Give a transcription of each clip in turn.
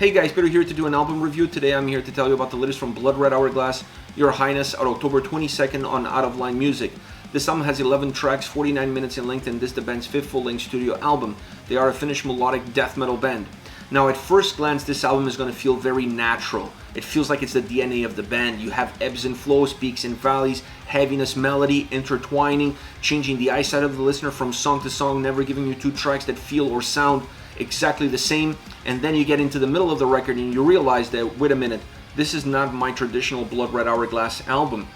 Hey guys, Peter here to do an album review. Today I'm here to tell you about the latest from Bloodred Hourglass, Your Highness, out October 22nd on Out of Line Music. This album has 11 tracks, 49 minutes in length, and this is the band's 5th full-length studio album. They are a Finnish melodic death metal band. Now at first glance, this album is going to feel very natural. It feels like it's the DNA of the band. You have ebbs and flows, peaks and valleys, heaviness, melody, intertwining, changing the eyesight of the listener from song to song, never giving you two tracks that feel or sound exactly the same. And then you get into the middle of the record and you realize that, wait a minute, this is not my traditional Bloodred Hourglass album.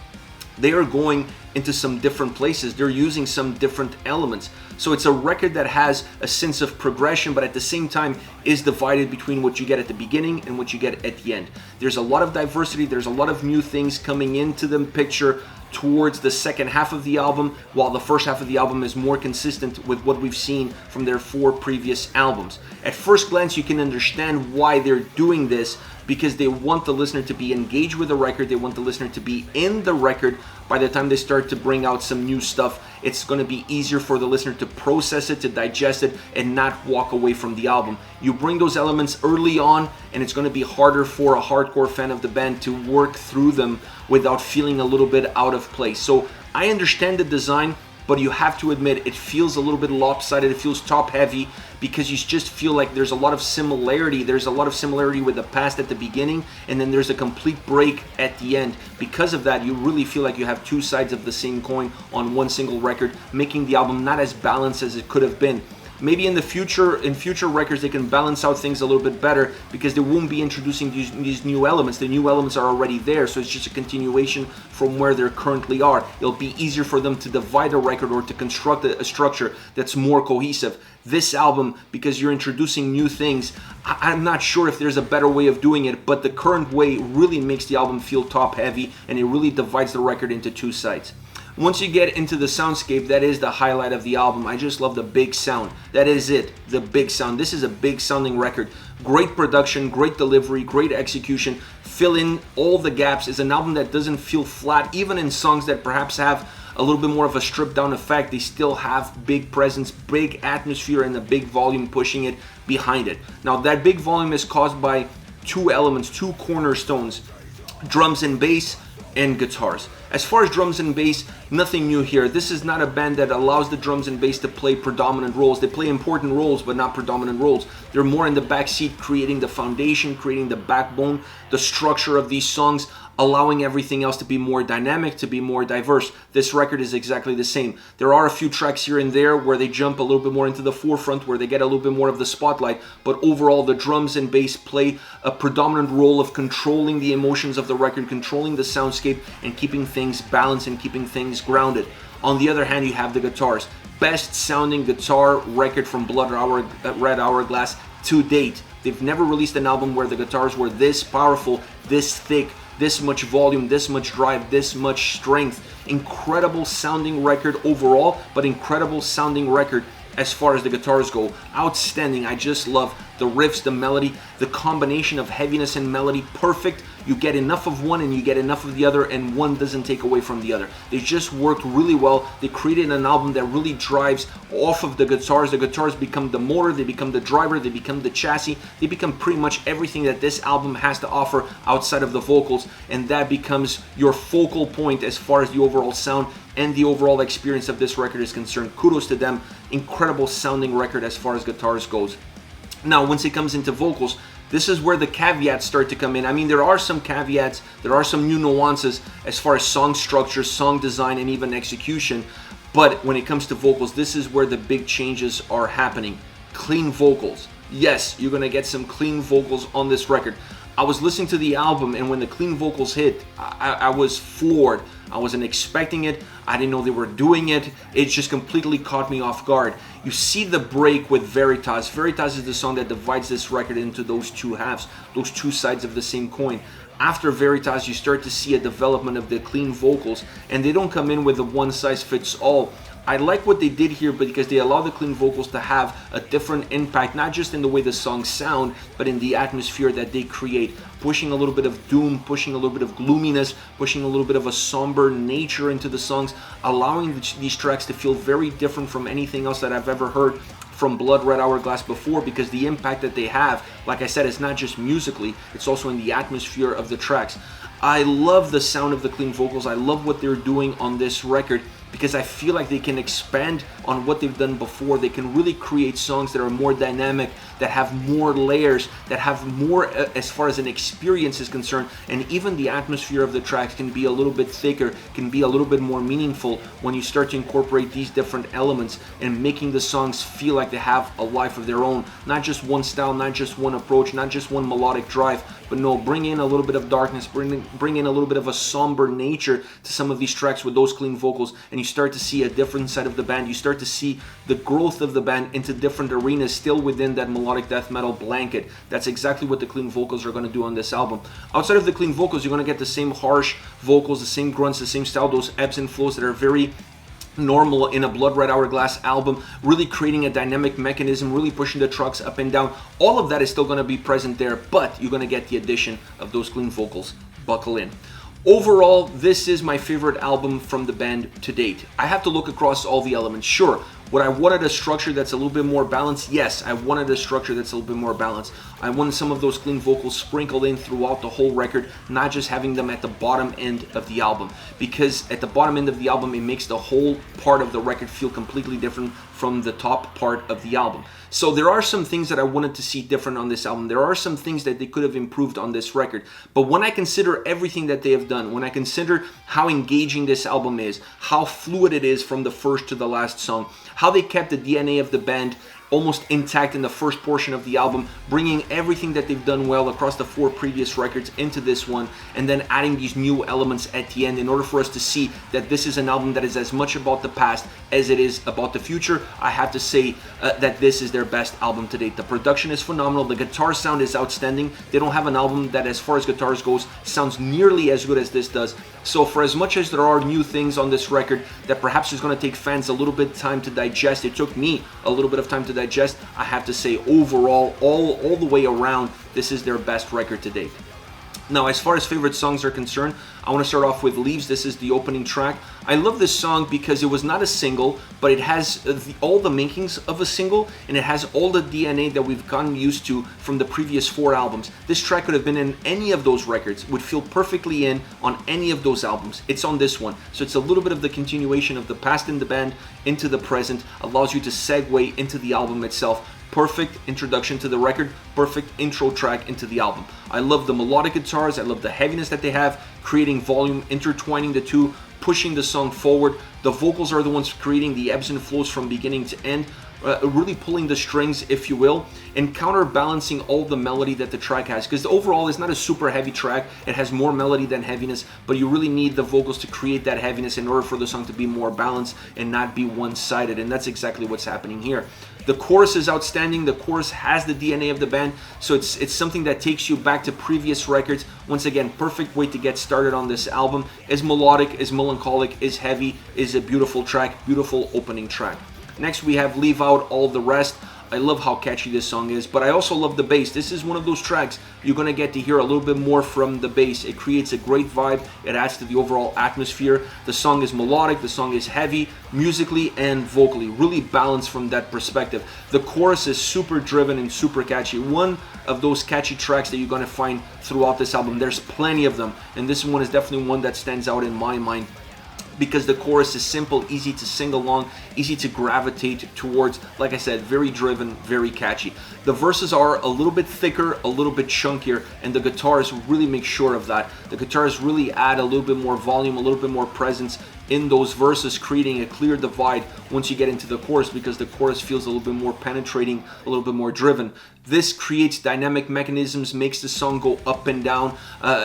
They are going into some different places. They're using some different elements. So it's a record that has a sense of progression, but at the same time is divided between what you get at the beginning and what you get at the end. There's a lot of diversity. There's a lot of new things coming into the picture towards the second half of the album, while the first half of the album is more consistent with what we've seen from their 4 previous albums. At first glance, you can understand why they're doing this, because they want the listener to be engaged with the record. They want the listener to be in the record. By the time they start to bring out some new stuff, it's going to be easier for the listener to process it, to digest it, and not walk away from the album. You bring those elements early on, and it's going to be harder for a hardcore fan of the band to work through them without feeling a little bit out of place. So I understand the design, but you have to admit it feels a little bit lopsided. It feels top heavy because you just feel like there's a lot of similarity. There's a lot of similarity with the past at the beginning, and then there's a complete break at the end. Because of that, you really feel like you have two sides of the same coin on one single record, making the album not as balanced as it could have been. Maybe in future records, they can balance out things a little bit better because they won't be introducing these new elements. The new elements are already there, so it's just a continuation from where they currently are. It'll be easier for them to divide a record or to construct a structure that's more cohesive. This album, because you're introducing new things, I'm not sure if there's a better way of doing it, but the current way really makes the album feel top heavy, and it really divides the record into two sides. Once you get into the soundscape, that is the highlight of the album. I just love the big sound. That is it, the big sound. This is a big sounding record. Great production, great delivery, great execution. Fill in all the gaps. It's an album that doesn't feel flat, even in songs that perhaps have a little bit more of a stripped down effect. They still have big presence, big atmosphere, and a big volume pushing it behind it. Now that big volume is caused by two elements, two cornerstones: drums and bass and guitars. As far as drums and bass, nothing new here. This is not a band that allows the drums and bass to play predominant roles. They play important roles, but not predominant roles. They're more in the backseat, creating the foundation, creating the backbone, the structure of these songs, allowing everything else to be more dynamic, to be more diverse. This record is exactly the same. There are a few tracks here and there where they jump a little bit more into the forefront, where they get a little bit more of the spotlight, but overall the drums and bass play a predominant role of controlling the emotions of the record, controlling the soundscape, and keeping things balanced and keeping things grounded. On the other hand, you have the guitars. Best sounding guitar record from Bloodred Hourglass to date. They've never released an album where the guitars were this powerful, this thick, this much volume, this much drive, this much strength. Incredible sounding record overall, but incredible sounding record as far as the guitars go. Outstanding. I just love the riffs, the melody, the combination of heaviness and melody. Perfect. You get enough of one and you get enough of the other, and one doesn't take away from the other. They just worked really well. They created an album that really drives off of the guitars. The guitars become the motor, they become the driver, they become the chassis. They become pretty much everything that this album has to offer outside of the vocals, and that becomes your focal point as far as the overall sound and the overall experience of this record is concerned. Kudos to them. Incredible sounding record as far as guitars goes. Now, once it comes into vocals, this is where the caveats start to come in. I mean, there are some caveats, there are some new nuances as far as song structure, song design, and even execution. But when it comes to vocals, this is where the big changes are happening. Clean vocals. Yes, you're gonna get some clean vocals on this record. I was listening to the album, and when the clean vocals hit, I was floored. I wasn't expecting it. I didn't know they were doing it. It just completely caught me off guard. You see the break with Veritas. Veritas is the song that divides this record into those two halves, those two sides of the same coin. After Veritas, you start to see a development of the clean vocals, and they don't come in with a one-size-fits-all. I like what they did here because they allow the clean vocals to have a different impact, not just in the way the songs sound, but in the atmosphere that they create, pushing a little bit of doom, pushing a little bit of gloominess, pushing a little bit of a somber nature into the songs, allowing these tracks to feel very different from anything else that I've ever heard from Bloodred Hourglass before, because the impact that they have, like I said, is not just musically, it's also in the atmosphere of the tracks. I love the sound of the clean vocals. I love what they're doing on this record, because I feel like they can expand on what they've done before. They can really create songs that are more dynamic, that have more layers, that have more as far as an experience is concerned, and even the atmosphere of the tracks can be a little bit thicker, can be a little bit more meaningful when you start to incorporate these different elements and making the songs feel like they have a life of their own. Not just one style, not just one approach, not just one melodic drive, but no, bring in a little bit of darkness, bring in a little bit of a somber nature to some of these tracks with those clean vocals, and you start to see a different side of the band. You start to see the growth of the band into different arenas, still within that melodic death metal blanket. That's exactly what the clean vocals are going to do on this album. Outside of the clean vocals, you're going to get the same harsh vocals, the same grunts, the same style, those ebbs and flows that are very normal in a Bloodred Hourglass album, really creating a dynamic mechanism, really pushing the trucks up and down. All of that is still going to be present there, but you're going to get the addition of those clean vocals. Buckle in. Overall, this is my favorite album from the band to date. I have to look across all the elements. Sure, would I wanted a structure that's a little bit more balanced? Yes, I wanted a structure that's a little bit more balanced. I wanted some of those clean vocals sprinkled in throughout the whole record, not just having them at the bottom end of the album. Because at the bottom end of the album, it makes the whole part of the record feel completely different from the top part of the album. So there are some things that I wanted to see different on this album. There are some things that they could have improved on this record. But when I consider everything that they have done, when I consider how engaging this album is, how fluid it is from the first to the last song, how they kept the DNA of the band almost intact in the first portion of the album, bringing everything that they've done well across the 4 previous records into this one, and then adding these new elements at the end in order for us to see that this is an album that is as much about the past as it is about the future. I have to say that this is their best album to date. The production is phenomenal. The guitar sound is outstanding. They don't have an album that, as far as guitars goes, sounds nearly as good as this does. So for as much as there are new things on this record that perhaps is going to take fans a little bit of time to digest, it took me a little bit of time to digest, I have to say overall, all the way around, this is their best record to date. Now, as far as favorite songs are concerned, I want to start off with Leaves. This is the opening track. I love this song because it was not a single, but it has all the makings of a single, and it has all the DNA that we've gotten used to from the previous 4 albums. This track could have been in any of those records, would feel perfectly in on any of those albums. It's on this one. So it's a little bit of the continuation of the past in the band into the present, allows you to segue into the album itself. Perfect introduction to the record, perfect intro track into the album. I love the melodic guitars, I love the heaviness that they have, creating volume, intertwining the two, pushing the song forward. The vocals are the ones creating the ebbs and flows from beginning to end, really pulling the strings, if you will, and counterbalancing all the melody that the track has. Because overall, it's not a super heavy track. It has more melody than heaviness, but you really need the vocals to create that heaviness in order for the song to be more balanced and not be one-sided, and that's exactly what's happening here. The chorus is outstanding. The chorus has the DNA of the band, so it's something that takes you back to previous records. Once again, perfect way to get started on this album. Is melodic, is melancholic, is heavy, is a beautiful track, beautiful opening track. Next, we have Leave Out All the Rest. I love how catchy this song is, but I also love the bass. This is one of those tracks you're going to get to hear a little bit more from the bass. It creates a great vibe. It adds to the overall atmosphere. The song is melodic. The song is heavy, musically and vocally. Really balanced from that perspective. The chorus is super driven and super catchy. One of those catchy tracks that you're going to find throughout this album. There's plenty of them, and this one is definitely one that stands out in my mind, because the chorus is simple, easy to sing along, easy to gravitate towards. Like I said, very driven, very catchy. The verses are a little bit thicker, a little bit chunkier, and the guitars really make sure of that. The guitars really add a little bit more volume, a little bit more presence in those verses, creating a clear divide once you get into the chorus, because the chorus feels a little bit more penetrating, a little bit more driven. This creates dynamic mechanisms, makes the song go up and down.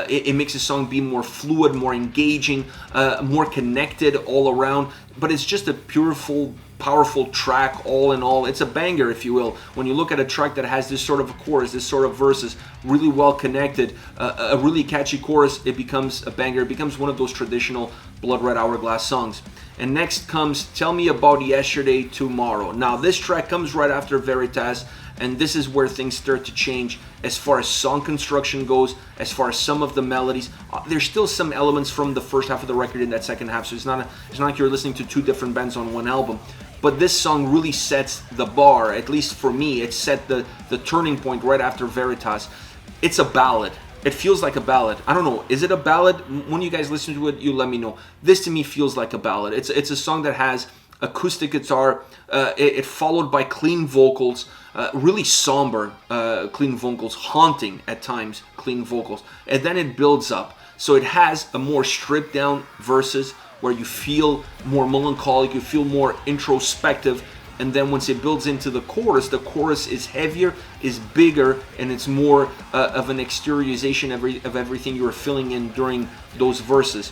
It makes the song be more fluid, more engaging, more connected all around. But it's just a beautiful, powerful track all in all. It's a banger, if you will. When you look at a track that has this sort of a chorus, this sort of verses, really well connected, a really catchy chorus, it becomes a banger. It becomes one of those traditional Bloodred Hourglass songs. And next comes Tell Me About Yesterday Tomorrow. Now this track comes right after Veritas, and this is where things start to change as far as song construction goes, as far as some of the melodies. There's still some elements from the first half of the record in that second half, so it's not like you're listening to 2 different bands on one album. but this song really sets the bar. At least for me, it set the turning point right after Veritas. It's a ballad. It feels like a ballad. I don't know. Is it a ballad? When you guys listen to it, you let me know. This to me feels like a ballad. It's a song that has acoustic guitar, it followed by clean vocals, really somber clean vocals, haunting at times clean vocals, and then it builds up. So it has a more stripped down verses where you feel more melancholic, you feel more introspective, and then once it builds into the chorus is heavier, is bigger, and it's more of an exteriorization of everything you were filling in during those verses.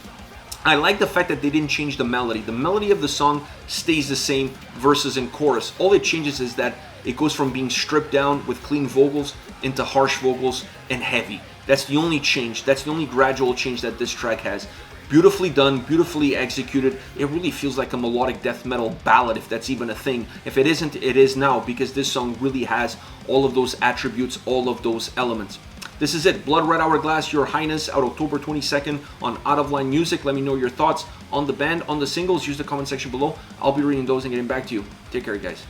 I like the fact that they didn't change the melody. The melody of the song stays the same, verses and chorus. All it changes is that it goes from being stripped down with clean vocals into harsh vocals and heavy. That's the only change. That's the only gradual change that this track has. Beautifully done, beautifully executed. It really feels like a melodic death metal ballad, if that's even a thing. If it isn't, it is now, because this song really has all of those attributes, all of those elements. This is it, Bloodred Hourglass, Your Highness, out October 22nd on Out of Line Music. Let me know your thoughts on the band, on the singles. Use the comment section below. I'll be reading those and getting back to you. Take care, guys.